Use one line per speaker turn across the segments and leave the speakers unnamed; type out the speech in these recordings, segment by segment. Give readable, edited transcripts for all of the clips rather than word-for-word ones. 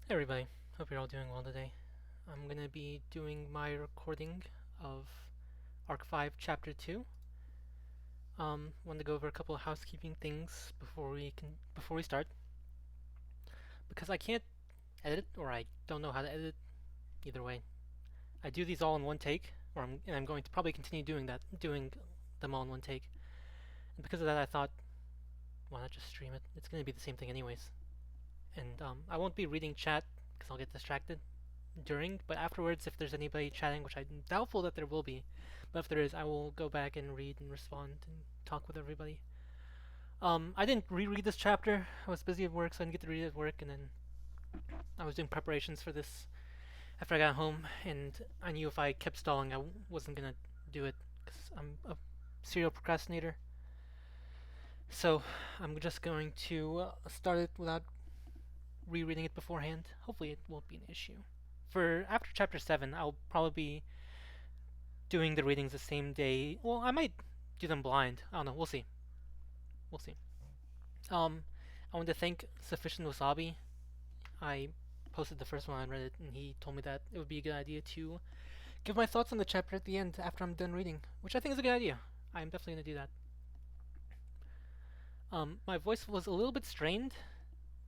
Hey everybody, hope you're all doing well today. I'm gonna be doing my recording of Arc 5 Chapter 2. Want to go over a couple of housekeeping things before we start. Because I can't edit or I don't know how to edit either way. I do these all in one take, and I'm going to probably continue doing them all in one take. And because of that I thought, why not just stream it? It's gonna be the same thing anyways. And I won't be reading chat because I'll get distracted during, but afterwards, if there's anybody chatting, which I'm doubtful that there will be, but if there is, I will go back and read and respond and talk with everybody. I didn't reread this chapter. I was busy at work, so I didn't get to read it at work, and then I was doing preparations for this after I got home, and I knew if I kept stalling, I wasn't gonna do it because I'm a serial procrastinator. So I'm just going to start it without rereading it beforehand. Hopefully, it won't be an issue. For after chapter 7, I'll probably be doing the readings the same day. Well, I might do them blind. I don't know. We'll see. We'll see. Um, I want to thank Sufficient Wasabi. I posted the first one on Reddit, and he told me that it would be a good idea to give my thoughts on the chapter at the end after I'm done reading, which I think is a good idea. I'm definitely going to do that. My voice was a little bit strained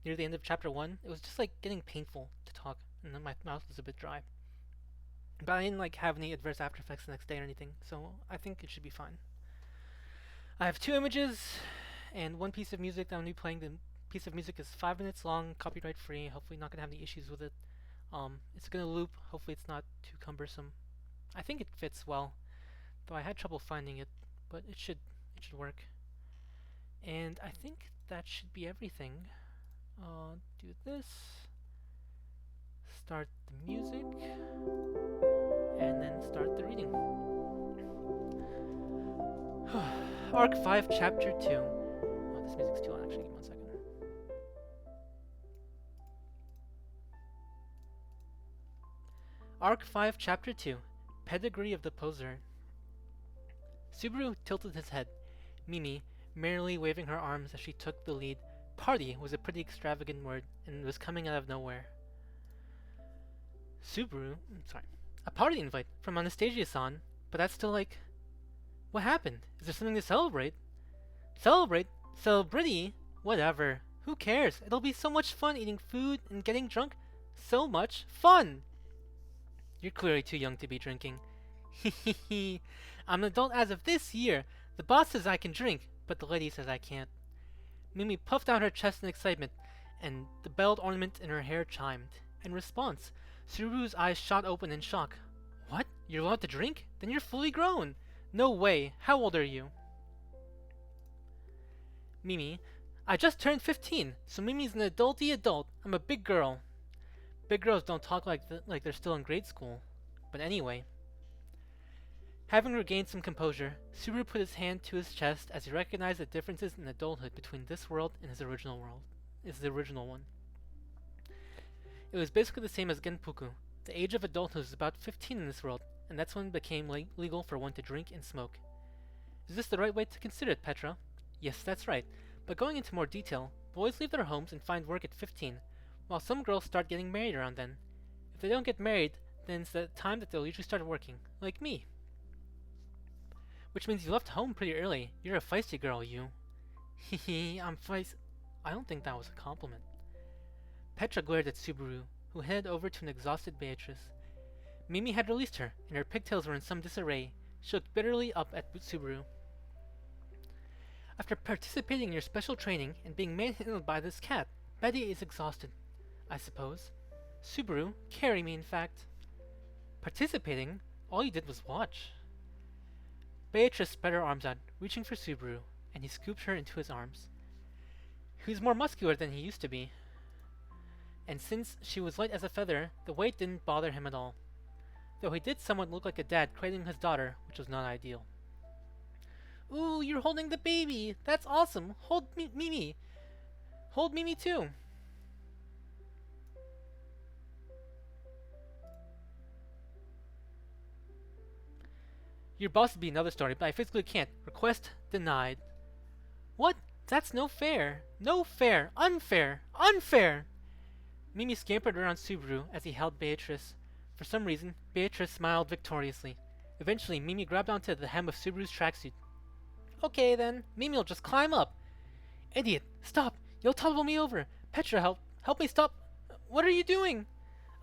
near the end of chapter 1. It was just like getting painful to talk, and then my mouth was a bit dry. But I didn't like have any adverse after effects the next day or anything, so I think it should be fine. I have 2 images and one piece of music that I'm going to be playing. The piece of music is 5 minutes long, copyright free. Hopefully not going to have any issues with it. It's going to loop. Hopefully it's not too cumbersome. I think it fits well, though I had trouble finding it, but it should work. And I think that should be everything. Do this. Start the music. And then start the reading. Arc 5, Chapter 2. Oh, this music's too loud, actually. Give me 1 second. Arc 5, Chapter 2. Pedigree of the Poser. Subaru tilted his head. Mimi, merrily waving her arms as she took the lead. Party was a pretty extravagant word, and was coming out of nowhere. A party invite from Anastasia-san, but that's still like... What happened? Is there something to celebrate? Celebrate? Celebrity? Whatever. Who cares? It'll be so much fun eating food and getting drunk. So much fun! You're clearly too young to be drinking. Hehehe. I'm an adult as of this year. The boss says I can drink, but the lady says I can't. Mimi puffed out her chest in excitement, and the belled ornament in her hair chimed. In response, Suru's eyes shot open in shock. What? You're allowed to drink? Then you're fully grown. No way. How old are you? Mimi, I just turned 15, so Mimi's an adulty adult. I'm a big girl. Big girls don't talk like they're still in grade school. But anyway. Having regained some composure, Subaru put his hand to his chest as he recognized the differences in adulthood between this world and his original one. It was basically the same as Genpuku. The age of adulthood is about 15 in this world, and that's when it became legal for one to drink and smoke. Is this the right way to consider it, Petra? Yes, that's right. But going into more detail, boys leave their homes and find work at 15, while some girls start getting married around then. If they don't get married, then it's the time that they'll usually start working, like me. Which means you left home pretty early. You're a feisty girl, you. Hehe, I'm feisty. I don't think that was a compliment. Petra glared at Subaru, who headed over to an exhausted Beatrice. Mimi had released her, and her pigtails were in some disarray. She looked bitterly up at Subaru. After participating in your special training and being manhandled by this cat, Betty is exhausted, I suppose. Subaru, carry me, in fact. Participating? All you did was watch. Beatrice spread her arms out, reaching for Subaru, and he scooped her into his arms. He was more muscular than he used to be, and since she was light as a feather, the weight didn't bother him at all. Though he did somewhat look like a dad cradling his daughter, which was not ideal. Ooh, you're holding the baby! That's awesome! Hold Mimi! Hold Mimi too! Your boss would be another story, but I physically can't. Request denied. What? That's no fair. No fair. Unfair. Unfair! Mimi scampered around Subaru as he held Beatrice. For some reason, Beatrice smiled victoriously. Eventually, Mimi grabbed onto the hem of Subaru's tracksuit. Okay then, Mimi'll just climb up. Idiot, stop! You'll topple me over. Petra, help me stop. What are you doing?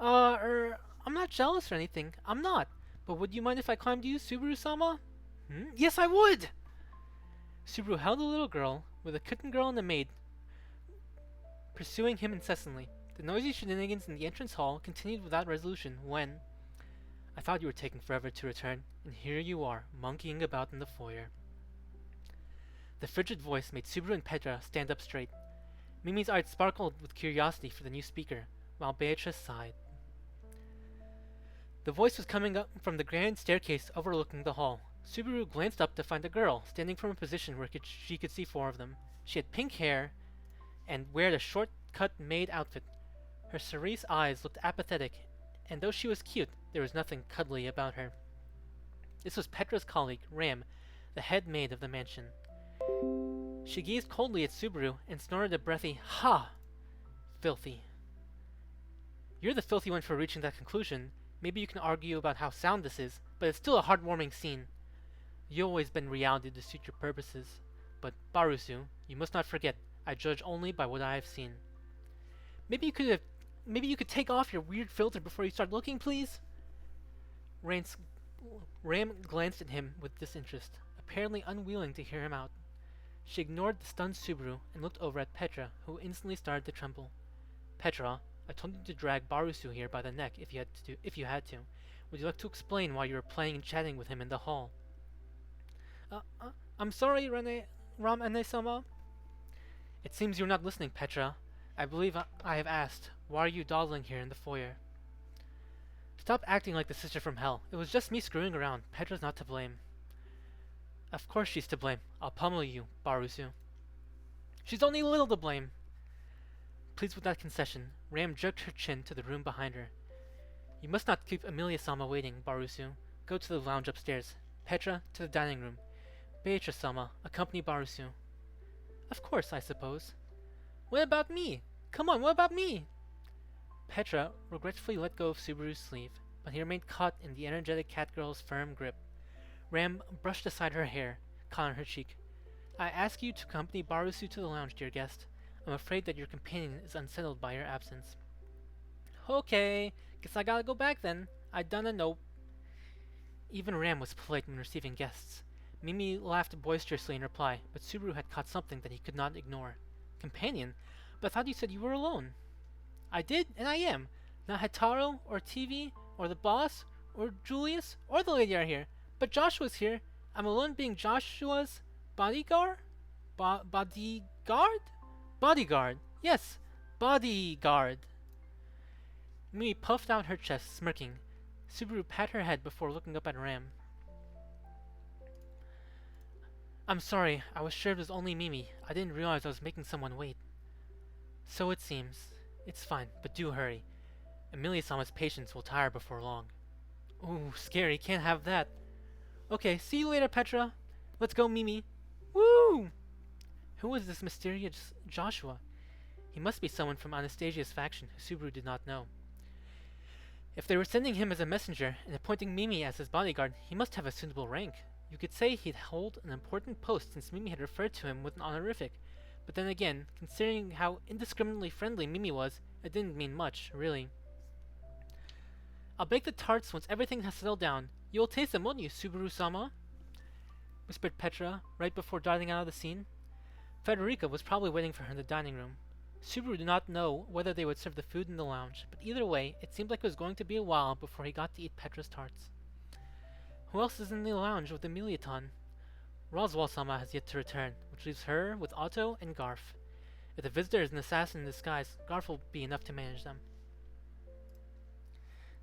I'm not jealous or anything. I'm not. But would you mind if I climbed you, Subaru-sama? Yes, I would! Subaru held the little girl, with a cooking girl and a maid, pursuing him incessantly. The noisy shenanigans in the entrance hall continued without resolution when... I thought you were taking forever to return, and here you are, monkeying about in the foyer. The frigid voice made Subaru and Petra stand up straight. Mimi's eyes sparkled with curiosity for the new speaker, while Beatrice sighed. The voice was coming up from the grand staircase overlooking the hall. Subaru glanced up to find a girl standing from a position where she could see four of them. She had pink hair and wore a short-cut maid outfit. Her cerise eyes looked apathetic, and though she was cute, there was nothing cuddly about her. This was Petra's colleague, Ram, the head maid of the mansion. She gazed coldly at Subaru and snorted a breathy, "Ha! Filthy." You're the filthy one for reaching that conclusion. Maybe you can argue about how sound this is, but it's still a heartwarming scene. You've always been reality to suit your purposes. But, Barusu, you must not forget, I judge only by what I have seen. Maybe you could take off your weird filter before you start looking, please? Ram glanced at him with disinterest, apparently unwilling to hear him out. She ignored the stunned Subaru and looked over at Petra, who instantly started to tremble. Petra, I told you to drag Barusu here by the neck if you had to. Would you like to explain why you were playing and chatting with him in the hall? I'm sorry, Ram-ane-sama. It seems you're not listening, Petra. I believe I have asked, why are you dawdling here in the foyer? Stop acting like the sister from hell. It was just me screwing around. Petra's not to blame. Of course she's to blame. I'll pummel you, Barusu. She's only a little to blame. Pleased with that concession, Ram jerked her chin to the room behind her. You must not keep Emilia-sama waiting, Barusu. Go to the lounge upstairs. Petra, to the dining room. Beatrice-sama, accompany Barusu. Of course, I suppose. What about me? Come on, what about me? Petra regretfully let go of Subaru's sleeve, but he remained caught in the energetic cat girl's firm grip. Ram brushed aside her hair, caught on her cheek. I ask you to accompany Barusu to the lounge, dear guest. I'm afraid that your companion is unsettled by your absence. Okay, guess I gotta go back then. I done a nope. Even Ram was polite when receiving guests. Mimi laughed boisterously in reply, but Subaru had caught something that he could not ignore. Companion? But I thought you said you were alone. I did, and I am. Not Hataro, or TV, or the boss, or Julius, or the lady are here. But Joshua's here. I'm alone being Joshua's bodyguard? Bodyguard? Bodyguard. Yes, bodyguard. Mimi puffed out her chest, smirking. Subaru pat her head before looking up at Ram. I'm sorry, I was sure it was only Mimi. I didn't realize I was making someone wait. So it seems. It's fine, but do hurry. Emilia-sama's patience will tire before long. Ooh, scary, can't have that. Okay, see you later, Petra. Let's go, Mimi. Woo! Who was this mysterious Joshua? He must be someone from Anastasia's faction who Subaru did not know. If they were sending him as a messenger and appointing Mimi as his bodyguard, he must have a suitable rank. You could say he'd hold an important post since Mimi had referred to him with an honorific. But then again, considering how indiscriminately friendly Mimi was, it didn't mean much, really. I'll bake the tarts once everything has settled down. You'll taste them, won't you, Subaru-sama? Whispered Petra, right before darting out of the scene. Frederica was probably waiting for her in the dining room. Subaru did not know whether they would serve the food in the lounge, but either way, it seemed like it was going to be a while before he got to eat Petra's tarts. Who else is in the lounge with Emilia-tan? Roswell-sama has yet to return, which leaves her with Otto and Garf. If the visitor is an assassin in disguise, Garf will be enough to manage them.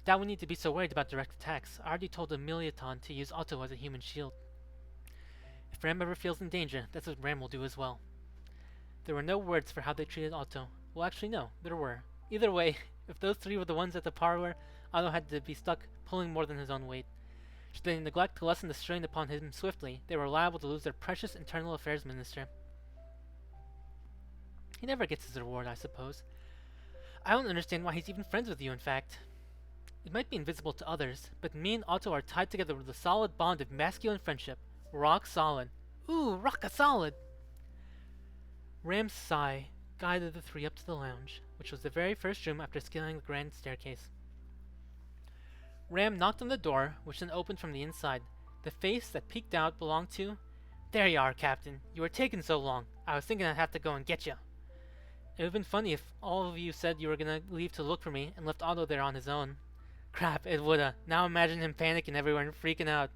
Doubt we need to be so worried about direct attacks. I already told Emilia-tan to use Otto as a human shield. If Ram ever feels in danger, that's what Ram will do as well. There were no words for how they treated Otto. Well, actually no, there were. Either way, if those three were the ones at the parlor, Otto had to be stuck pulling more than his own weight. Should they neglect to lessen the strain upon him swiftly, they were liable to lose their precious internal affairs minister. He never gets his reward, I suppose. I don't understand why he's even friends with you, in fact. It might be invisible to others, but me and Otto are tied together with a solid bond of masculine friendship. Rock solid. Ooh, rock solid! Ram's sigh guided the three up to the lounge, which was the very first room after scaling the grand staircase. Ram knocked on the door, which then opened from the inside. The face that peeked out belonged to... There you are, Captain. You were taking so long. I was thinking I'd have to go and get you. It would have been funny if all of you said you were gonna leave to look for me and left Otto there on his own. Crap, it woulda. Now imagine him panicking everywhere and freaking out.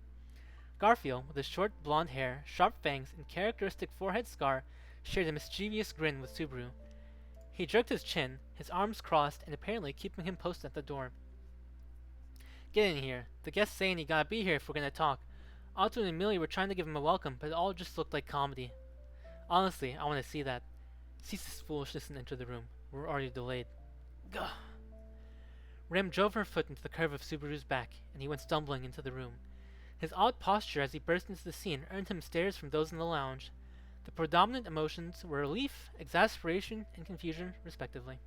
Garfield, with his short blonde hair, sharp fangs, and characteristic forehead scar, shared a mischievous grin with Subaru. He jerked his chin, his arms crossed, and apparently keeping him posted at the door. Get in here. The guest's saying you gotta be here if we're gonna talk. Otto and Amelia were trying to give him a welcome, but it all just looked like comedy. Honestly, I want to see that. Cease this foolishness and enter the room. We're already delayed. Gah! Rem drove her foot into the curve of Subaru's back, and he went stumbling into the room. His odd posture as he burst into the scene earned him stares from those in the lounge. The predominant emotions were relief, exasperation, and confusion, respectively.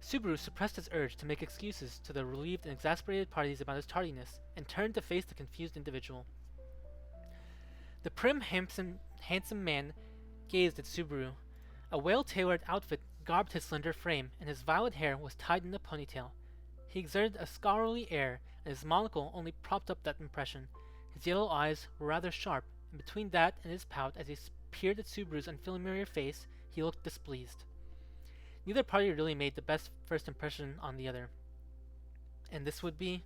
Subaru suppressed his urge to make excuses to the relieved and exasperated parties about his tardiness, and turned to face the confused individual. The prim, handsome man gazed at Subaru. A well-tailored outfit garbed his slender frame, and his violet hair was tied in a ponytail. He exerted a scholarly air, and his monocle only propped up that impression. His yellow eyes were rather sharp, and between that and his pout as he peered at Subaru's unfamiliar face, he looked displeased. Neither party really made the best first impression on the other. And this would be...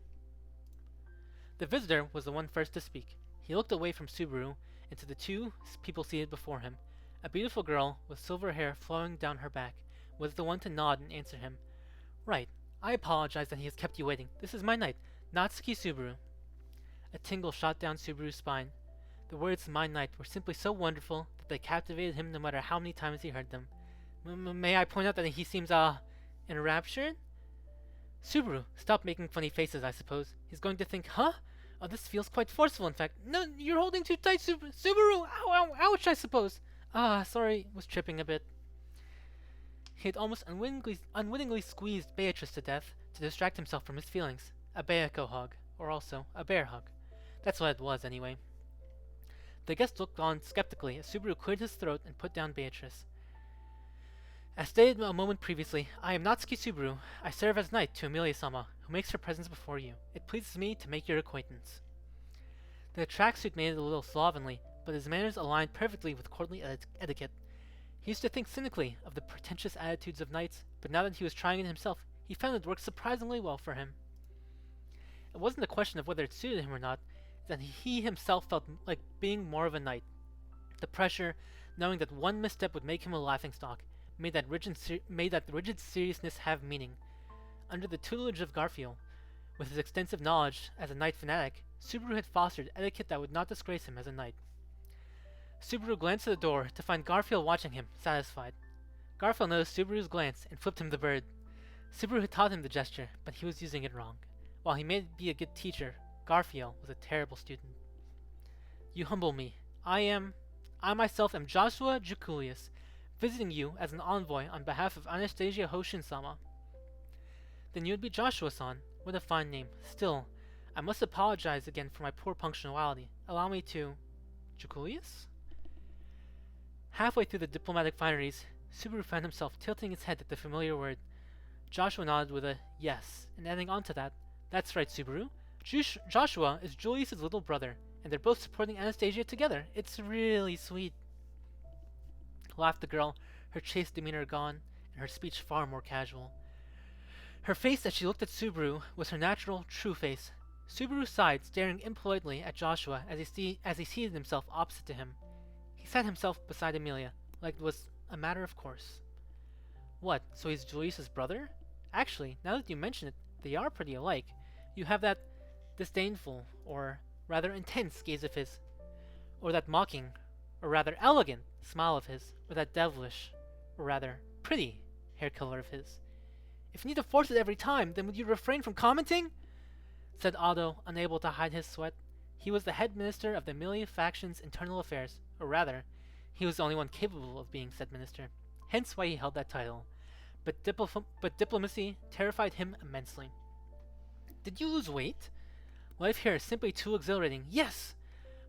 The visitor was the one first to speak. He looked away from Subaru and to the two people seated before him. A beautiful girl with silver hair flowing down her back was the one to nod and answer him. Right. I apologize that he has kept you waiting. This is my knight, Natsuki Subaru. A tingle shot down Subaru's spine. The words my knight were simply so wonderful that they captivated him no matter how many times he heard them. May I point out that he seems, enraptured? Subaru, stop making funny faces, I suppose. He's going to think, huh? Oh, this feels quite forceful, in fact. No, you're holding too tight, Subaru! Ow, ow, ouch, I suppose. Sorry, was tripping a bit. He had almost unwittingly squeezed Beatrice to death to distract himself from his feelings. A Beako hug, or also a bear hug. That's what it was, anyway. The guest looked on skeptically as Subaru cleared his throat and put down Beatrice. As stated a moment previously, I am Natsuki Subaru. I serve as knight to Amelia-sama, who makes her presence before you. It pleases me to make your acquaintance. The tracksuit made it a little slovenly, but his manners aligned perfectly with courtly etiquette. He used to think cynically of the pretentious attitudes of knights, but now that he was trying it himself, he found it worked surprisingly well for him. It wasn't a question of whether it suited him or not, that he himself felt like being more of a knight. The pressure, knowing that one misstep would make him a laughingstock, made that rigid seriousness have meaning. Under the tutelage of Garfield, with his extensive knowledge as a knight fanatic, Subaru had fostered etiquette that would not disgrace him as a knight. Subaru glanced at the door to find Garfield watching him, satisfied. Garfield noticed Subaru's glance and flipped him the bird. Subaru had taught him the gesture, but he was using it wrong. While he may be a good teacher, Garfield was a terrible student. You humble me. I myself am Joshua Jukulius, visiting you as an envoy on behalf of Anastasia Hoshin-sama. Then you'd be Joshua-san. What a fine name. Still, I must apologize again for my poor punctuality. Allow me to... Jukulius? Halfway through the diplomatic fineries, Subaru found himself tilting his head at the familiar word. Joshua nodded with a yes, and adding on to that, that's right, Subaru. Joshua is Julius's little brother, and they're both supporting Anastasia together. It's really sweet. Laughed the girl, her chaste demeanor gone, and her speech far more casual. Her face as she looked at Subaru was her natural, true face. Subaru sighed, staring impolitely at Joshua as he seated himself opposite to him. He sat himself beside Amelia, like it was a matter of course. What, so he's Julius's brother? Actually, now that you mention it, they are pretty alike. You have that disdainful, or rather intense gaze of his, or that mocking, or rather elegant smile of his, or that devilish, or rather pretty hair color of his. If you need to force it every time, then would you refrain from commenting? Said Otto, unable to hide his sweat. He was the head minister of the Amelia faction's internal affairs, or rather, he was the only one capable of being said minister, hence why he held that title. but diplomacy terrified him immensely. Did you lose weight? Life here is simply too exhilarating. Yes!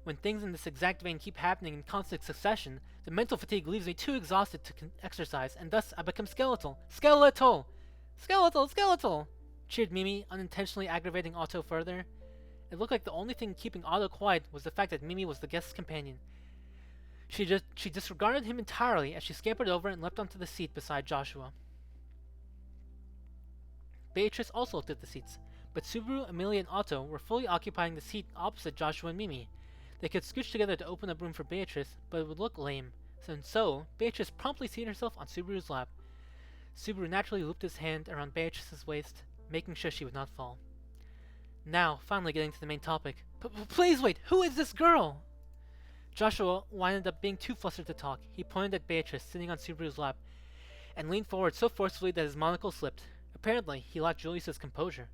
When things in this exact vein keep happening in constant succession, the mental fatigue leaves me too exhausted to exercise, and thus I become skeletal. Skeletal! Skeletal! Skeletal! Cheered Mimi, unintentionally aggravating Otto further. It looked like the only thing keeping Otto quiet was the fact that Mimi was the guest's companion. She disregarded him entirely as she scampered over and leapt onto the seat beside Joshua. Beatrice also looked at the seats, but Subaru, Amelia, and Otto were fully occupying the seat opposite Joshua and Mimi. They could scooch together to open up room for Beatrice, but it would look lame. So Beatrice promptly seated herself on Subaru's lap. Subaru naturally looped his hand around Beatrice's waist, making sure she would not fall. Now, finally getting to the main topic. Please wait, who is this girl? Joshua winded up being too flustered to talk. He pointed at Beatrice, sitting on Subaru's lap, and leaned forward so forcefully that his monocle slipped. Apparently, he lacked Julius's composure.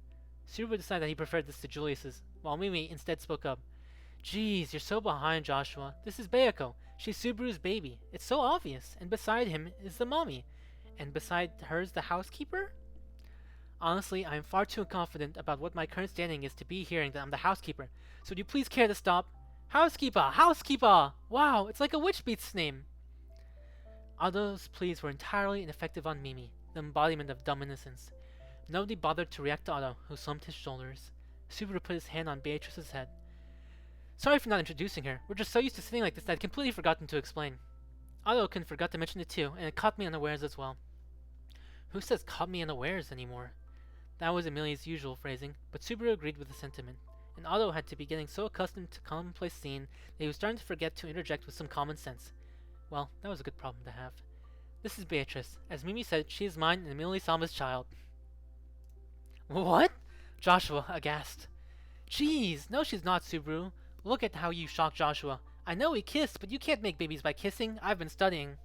Subaru decided that he preferred this to Julius's, while Mimi instead spoke up. Jeez, you're so behind, Joshua. This is Bayako. She's Subaru's baby. It's so obvious. And beside him is the mommy. And beside her's the housekeeper? Honestly, I am far too confident about what my current standing is to be hearing that I'm the housekeeper. So would you please care to stop? Housekeeper! Housekeeper! Wow, it's like a witch beast's name. Otto's pleas were entirely ineffective on Mimi, the embodiment of dumb innocence. Nobody bothered to react to Otto, who slumped his shoulders. Subaru put his hand on Beatrice's head. Sorry for not introducing her. We're just so used to sitting like this that I'd completely forgotten to explain. Otto forgot to mention it too, and it caught me unawares as well. Who says caught me unawares anymore? That was Amelia's usual phrasing, but Subaru agreed with the sentiment, and Otto had to be getting so accustomed to commonplace scene that he was starting to forget to interject with some common sense. Well, that was a good problem to have. This is Beatrice. As Mimi said, she is mine and Amelia Sama's child. What? Joshua, aghast. Jeez, no she's not, Subaru. Look at how you shocked Joshua. I know we kissed, but you can't make babies by kissing. I've been studying.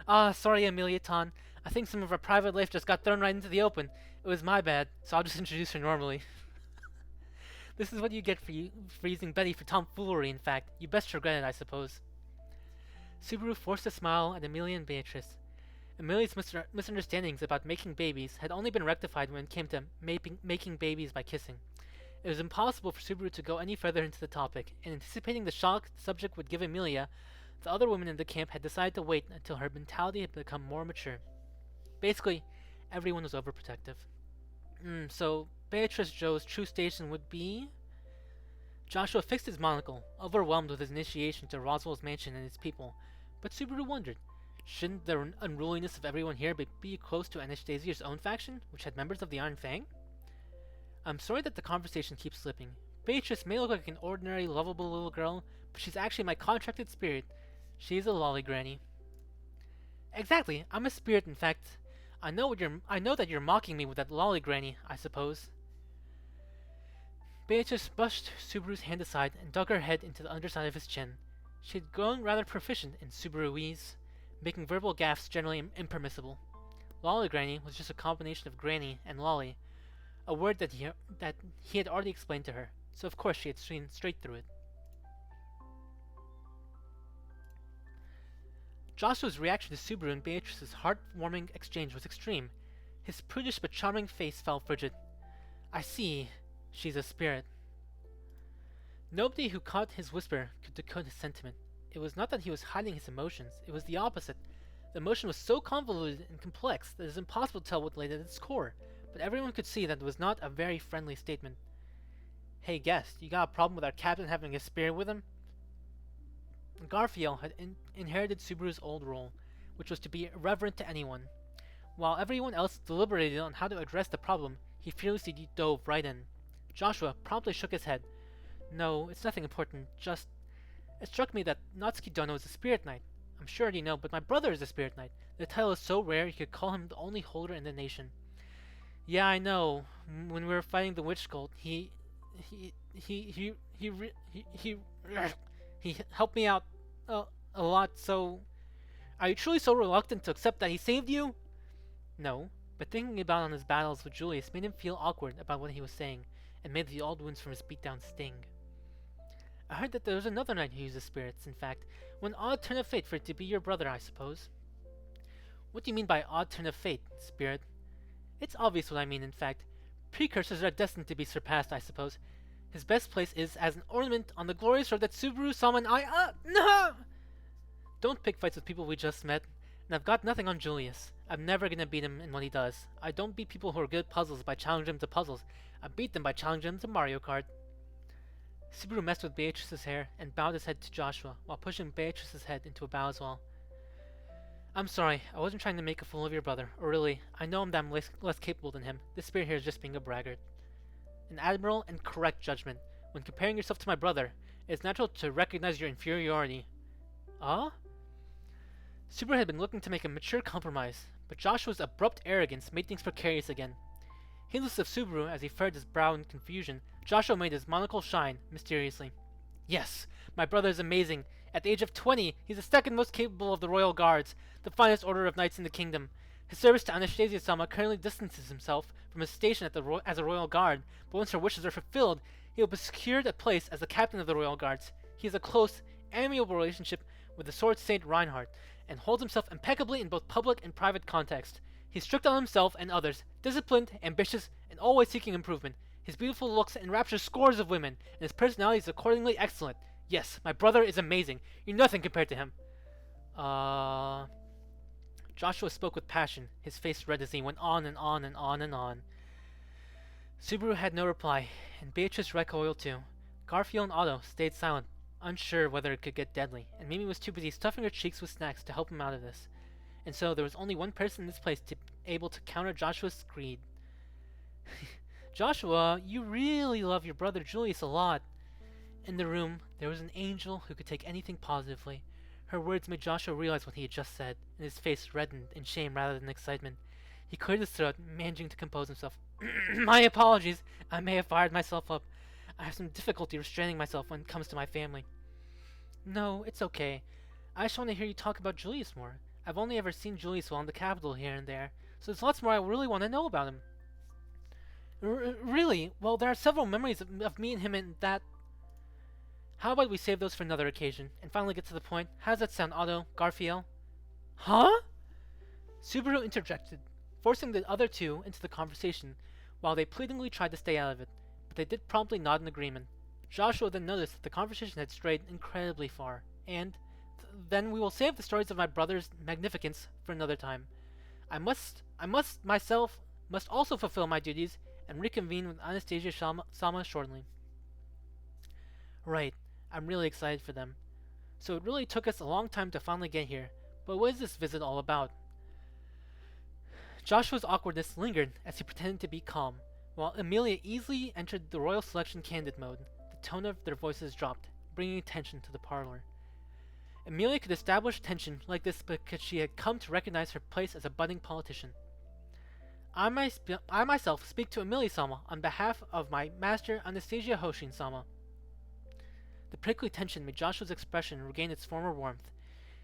Sorry, Amelia-tan. I think some of our private life just got thrown right into the open. It was my bad, so I'll just introduce her normally. This is what you get for using Betty for tomfoolery, in fact. You best regret it, I suppose. Subaru forced a smile at Amelia and Beatrice. Amelia's misunderstandings about making babies had only been rectified when it came to making babies by kissing. It was impossible for Subaru to go any further into the topic, and anticipating the shock the subject would give Amelia, the other women in the camp had decided to wait until her mentality had become more mature. Basically, everyone was overprotective. So Beatrice Joe's true station would be... Joshua fixed his monocle, overwhelmed with his initiation to Roswell's mansion and its people, but Subaru wondered, shouldn't the unruliness of everyone here be close to Anastasia's own faction, which had members of the Iron Fang? I'm sorry that the conversation keeps slipping. Beatrice may look like an ordinary, lovable little girl, but she's actually my contracted spirit. She's a lolly granny. Exactly, I'm a spirit, in fact. I know that you're mocking me with that lolly granny, I suppose. Beatrice brushed Subaru's hand aside and dug her head into the underside of his chin. She had grown rather proficient in Subaruese, making verbal gaffes generally impermissible. Lolly granny was just a combination of granny and lolly, a word that he had already explained to her, so of course she had seen straight through it. Joshua's reaction to Subaru and Beatrice's heartwarming exchange was extreme. His prudish but charming face fell frigid. I see. She's a spirit. Nobody who caught his whisper could decode his sentiment. It was not that he was hiding his emotions, it was the opposite. The emotion was so convoluted and complex that it is impossible to tell what lay at its core, but everyone could see that it was not a very friendly statement. Hey guest, you got a problem with our captain having a spirit with him? Garfield had inherited Subaru's old role, which was to be irreverent to anyone. While everyone else deliberated on how to address the problem, he fearlessly dove right in. Joshua promptly shook his head. No, it's nothing important, just... It struck me that Natsuki Dono is a spirit knight. I'm sure you know, but my brother is a spirit knight. The title is so rare you could call him the only holder in the nation. Yeah, I know. When we were fighting the witch cult, he helped me out a lot, so... Are you truly so reluctant to accept that he saved you? No, but thinking about on his battles with Julius made him feel awkward about what he was saying, and made the old wounds from his beatdown sting. I heard that there was another knight who uses spirits, in fact. One odd turn of fate for it to be your brother, I suppose. What do you mean by odd turn of fate, Spirit? It's obvious what I mean, in fact. Precursors are destined to be surpassed, I suppose. His best place is as an ornament on the glorious road that Subaru-sama and I— no! Don't pick fights with people we just met. And I've got nothing on Julius. I'm never gonna beat him in what he does. I don't beat people who are good at puzzles by challenging them to puzzles. I beat them by challenging them to Mario Kart. Subaru messed with Beatrice's hair and bowed his head to Joshua, while pushing Beatrice's head into a bow as well. I'm sorry, I wasn't trying to make a fool of your brother, or really, I know I'm damn less capable than him. This spirit here is just being a braggart. An admirable and correct judgment. When comparing yourself to my brother, it is natural to recognize your inferiority. Ah? Subaru had been looking to make a mature compromise, but Joshua's abrupt arrogance made things precarious again. Heedless of Subaru as he furrowed his brow in confusion, Joshua made his monocle shine mysteriously. Yes, my brother is amazing. At the age of 20, he's the second most capable of the royal guards, the finest order of knights in the kingdom. His service to Anastasia-sama currently distances himself from his station as a royal guard, but once her wishes are fulfilled, he will be secured a place as the captain of the royal guards. He has a close, amiable relationship with the sword saint Reinhardt, and holds himself impeccably in both public and private context. He's strict on himself and others, disciplined, ambitious, and always seeking improvement. His beautiful looks enrapture scores of women, and his personality is accordingly excellent. Yes, my brother is amazing. You're nothing compared to him. Joshua spoke with passion, his face red as he went on and on and on and on. Subaru had no reply, and Beatrice recoiled too. Garfield and Otto stayed silent, unsure whether it could get deadly, and Mimi was too busy stuffing her cheeks with snacks to help him out of this. And so there was only one person in this place able to counter Joshua's greed. Joshua, you really love your brother Julius a lot. In the room, there was an angel who could take anything positively. Her words made Joshua realize what he had just said, and his face reddened in shame rather than excitement. He cleared his throat, managing to compose himself. My apologies. I may have fired myself up. I have some difficulty restraining myself when it comes to my family. No, it's okay. I just want to hear you talk about Julius more. I've only ever seen Julius while in the capital here and there, so there's lots more I really want to know about him. Really? Well, there are several memories of me and him in that... How about we save those for another occasion, and finally get to the point? How does that sound, Otto? Garfield? Huh? Subaru interjected, forcing the other two into the conversation, while they pleadingly tried to stay out of it, but they did promptly nod in agreement. Joshua then noticed that the conversation had strayed incredibly far, and then we will save the stories of my brother's magnificence for another time. I must also fulfill my duties and reconvene with Anastasia-sama shortly. Right, I'm really excited for them. So it really took us a long time to finally get here, but what is this visit all about? Joshua's awkwardness lingered as he pretended to be calm, while Amelia easily entered the royal selection candidate mode. The tone of their voices dropped, bringing attention to the parlor. Amelia could establish tension like this because she had come to recognize her place as a budding politician. I myself speak to Amelia-sama on behalf of my master Anastasia Hoshin-sama. The prickly tension made Joshua's expression regain its former warmth.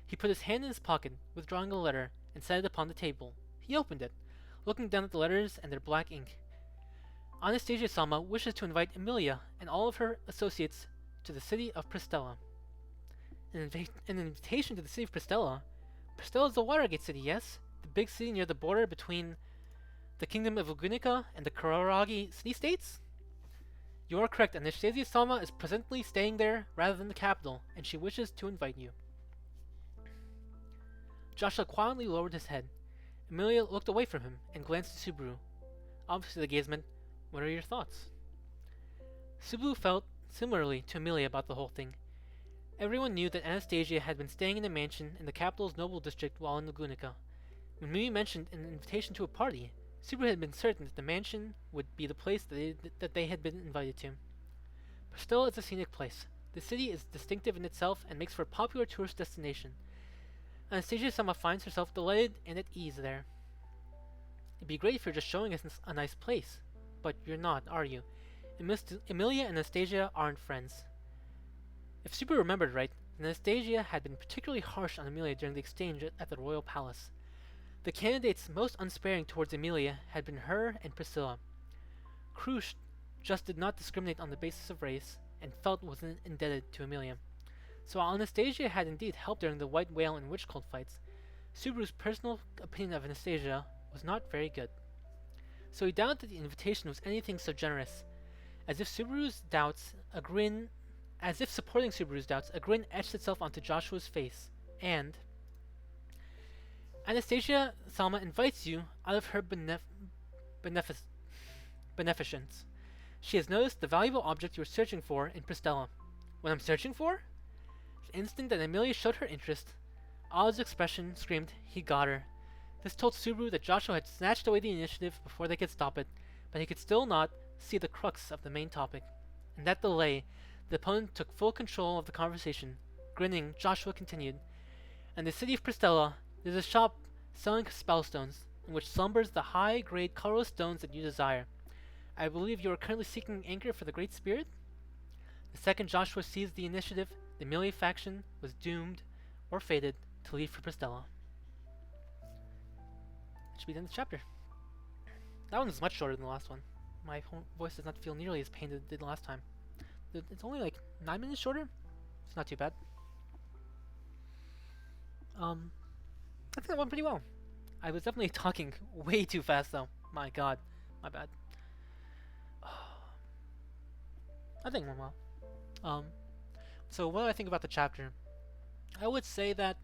He put his hand in his pocket, withdrawing a letter, and set it upon the table. He opened it, looking down at the letters and their black ink. Anastasia-sama wishes to invite Amelia and all of her associates to the city of Pristella. An invitation to the city of Pristella? Pristella is the Watergate city, yes? The big city near the border between the kingdom of Lugunica and the Kuraragi city-states? You are correct. Anastasia-sama is presently staying there rather than the capital, and she wishes to invite you. Joshua quietly lowered his head. Amelia looked away from him and glanced at Subaru. Obviously the gaze meant, what are your thoughts? Subaru felt similarly to Amelia about the whole thing. Everyone knew that Anastasia had been staying in a mansion in the capital's noble district while in Lugunica. When Mimi mentioned an invitation to a party, Subaru had been certain that the mansion would be the place that they had been invited to. Pristella is a scenic place. The city is distinctive in itself and makes for a popular tourist destination. Anastasia-sama finds herself delighted and at ease there. It'd be great if you're just showing us a nice place. But you're not, are you? Amelia and Anastasia aren't friends. If Subaru remembered right, Anastasia had been particularly harsh on Amelia during the exchange at the royal palace. The candidates most unsparing towards Amelia had been her and Priscilla. Krush just did not discriminate on the basis of race, and felt was indebted to Amelia. So while Anastasia had indeed helped during the White Whale and Witch Cult fights, Subaru's personal opinion of Anastasia was not very good, so he doubted that the invitation was anything so generous. As if supporting Subaru's doubts, a grin etched itself onto Joshua's face, and Anastasia Salma invites you out of her benefic- beneficence. She has noticed the valuable object you are searching for in Pristella. What I'm searching for? The instant that Amelia showed her interest, Olive's expression screamed, he got her. This told Subaru that Joshua had snatched away the initiative before they could stop it, but he could still not see the crux of the main topic. In that delay, the opponent took full control of the conversation. Grinning, Joshua continued, in the city of Pristella, there's a shop selling spellstones, in which slumbers the high-grade colorless stones that you desire. I believe you are currently seeking anchor for the Great Spirit? The second Joshua seized the initiative, the Amelia faction was doomed, or fated, to leave for Pristella. That should be the end of the chapter. That one was much shorter than the last one. My voice does not feel nearly as pained as it did last time. It's only like 9 minutes shorter. It's not too bad. I think that went pretty well. I was definitely talking way too fast though. My god. My bad. I think it went well. So what do I think about the chapter? I would say that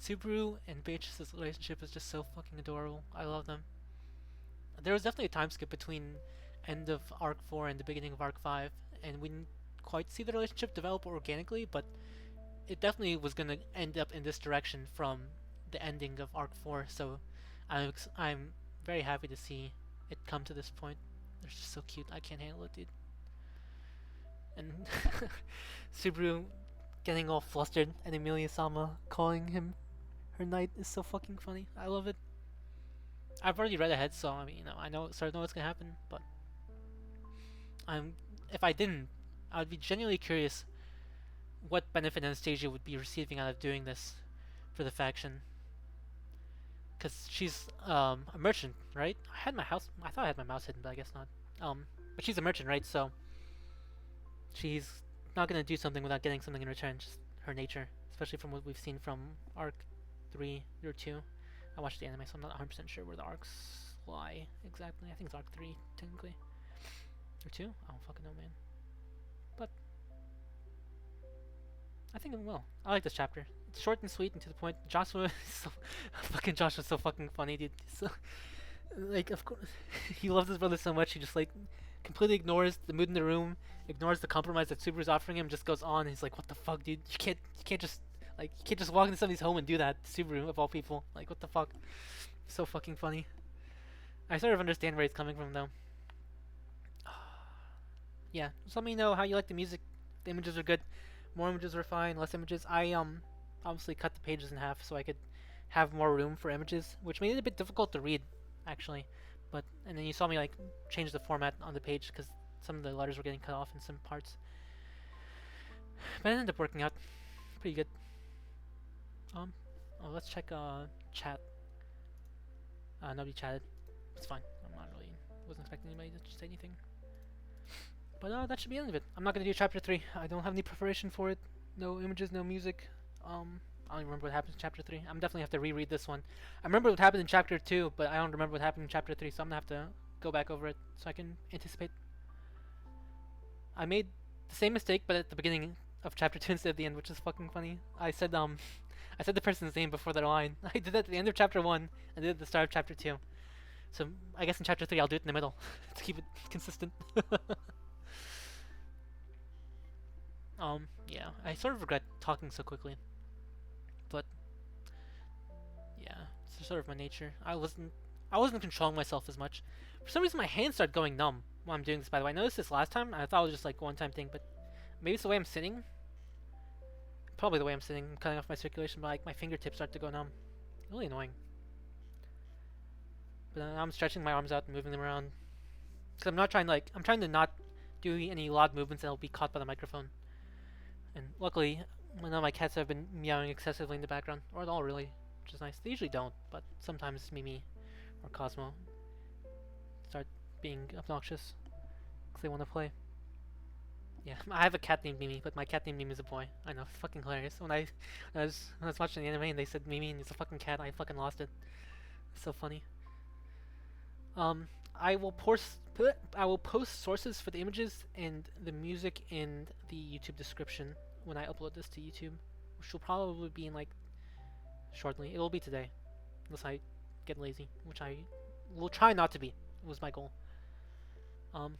Subaru and Beatrice's relationship is just so fucking adorable. I love them. There was definitely a time skip between end of Arc 4 and the beginning of Arc 5, and we didn't quite see the relationship develop organically, but it definitely was going to end up in this direction from the ending of Arc 4, so I'm very happy to see it come to this point. They're just so cute. I can't handle it, dude. And Subaru getting all flustered and Amelia Sama calling him her knight is so fucking funny. I love it. I've already read ahead, so I mean, I sort of know what's gonna happen, but if I didn't, I would be genuinely curious what benefit Anastasia would be receiving out of doing this for the faction. Because she's a merchant, right? I thought I had my mouse hidden, but I guess not. But she's a merchant, right? So she's not gonna do something without getting something in return. Just her nature, especially from what we've seen from Arc 3 or 2. I watched the anime, so I'm not 100% sure where the arcs lie exactly. I think it's Arc 3, technically. Or 2? I don't fucking know, man. But I think it went well. I like this chapter. It's short and sweet and to the point. Joshua's so fucking funny, dude. So, like, of course, he loves his brother so much, he just, like, completely ignores the mood in the room, ignores the compromise that Subaru's offering him, just goes on, and he's like, what the fuck, dude? You can't just walk into somebody's home and do that, Subaru, of all people. Like, what the fuck? So fucking funny. I sort of understand where he's coming from, though. Yeah, just let me know how you like the music. The images are good. More images are fine, less images. I obviously cut the pages in half so I could have more room for images, which made it a bit difficult to read, actually. And then you saw me like change the format on the page because some of the letters were getting cut off in some parts. But it ended up working out pretty good. Let's check chat. Nobody chatted. It's fine. Wasn't expecting anybody to say anything. But that should be the end of it. I'm not gonna do chapter 3. I don't have any preparation for it. No images, no music. I don't even remember what happens in chapter 3. I'm definitely have to reread this one. I remember what happened in chapter 2, but I don't remember what happened in chapter 3, so I'm gonna have to go back over it so I can anticipate. I made the same mistake, but at the beginning of chapter 2 instead of the end, which is fucking funny. I said the person's name before their line. I did that at the end of chapter 1 and did it at the start of chapter 2. So I guess in chapter 3 I'll do it in the middle to keep it consistent. Yeah, I sort of regret talking so quickly. But yeah, it's sort of my nature. I wasn't controlling myself as much. For some reason my hands started going numb while I'm doing this, by the way. I noticed this last time, and I thought it was just like a one-time thing, but maybe it's the way I'm sitting. Probably the way I'm sitting. I'm cutting off my circulation, but like my fingertips start to go numb. Really annoying. But I'm stretching my arms out and moving them around. Because I'm trying to not do any loud movements that will be caught by the microphone. And luckily, none of my cats have been meowing excessively in the background. Or at all, really. Which is nice. They usually don't, but sometimes Mimi or Cosmo start being obnoxious. Because they want to play. Yeah, I have a cat named Mimi, but my cat named Mimi is a boy. I know, fucking hilarious. When I was watching the anime and they said Mimi and it's a fucking cat, I fucking lost it. It's so funny. I will post sources for the images and the music in the YouTube description when I upload this to YouTube, which will probably be in like shortly. It will be today, unless I get lazy, which I will try not to be. Was my goal. And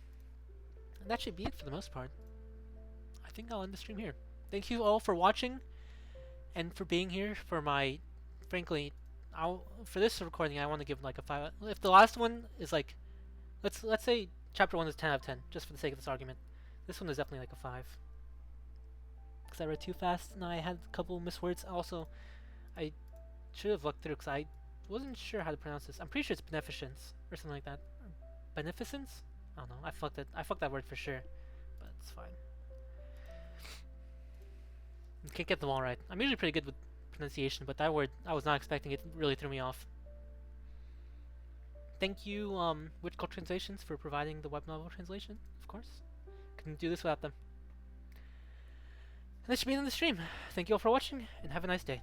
that should be it for the most part. I think I'll end the stream here. Thank you all for watching and for being here for my, frankly, for this recording I want to give like a 5. If the last one is like, let's say chapter 1 is 10 out of 10, just for the sake of this argument. This one is definitely like a 5. Because I read too fast and I had a couple miswords. Also, I should have looked through because I wasn't sure how to pronounce this. I'm pretty sure it's beneficence or something like that. Beneficence? I don't know. I fucked that word for sure, but it's fine. Can't get them all right. I'm usually pretty good with pronunciation, but that word, I was not expecting it. Really threw me off. Thank you, Witchcult Translations, for providing the web novel translation, of course. Couldn't do this without them. And this should be the end of the stream. Thank you all for watching, and have a nice day.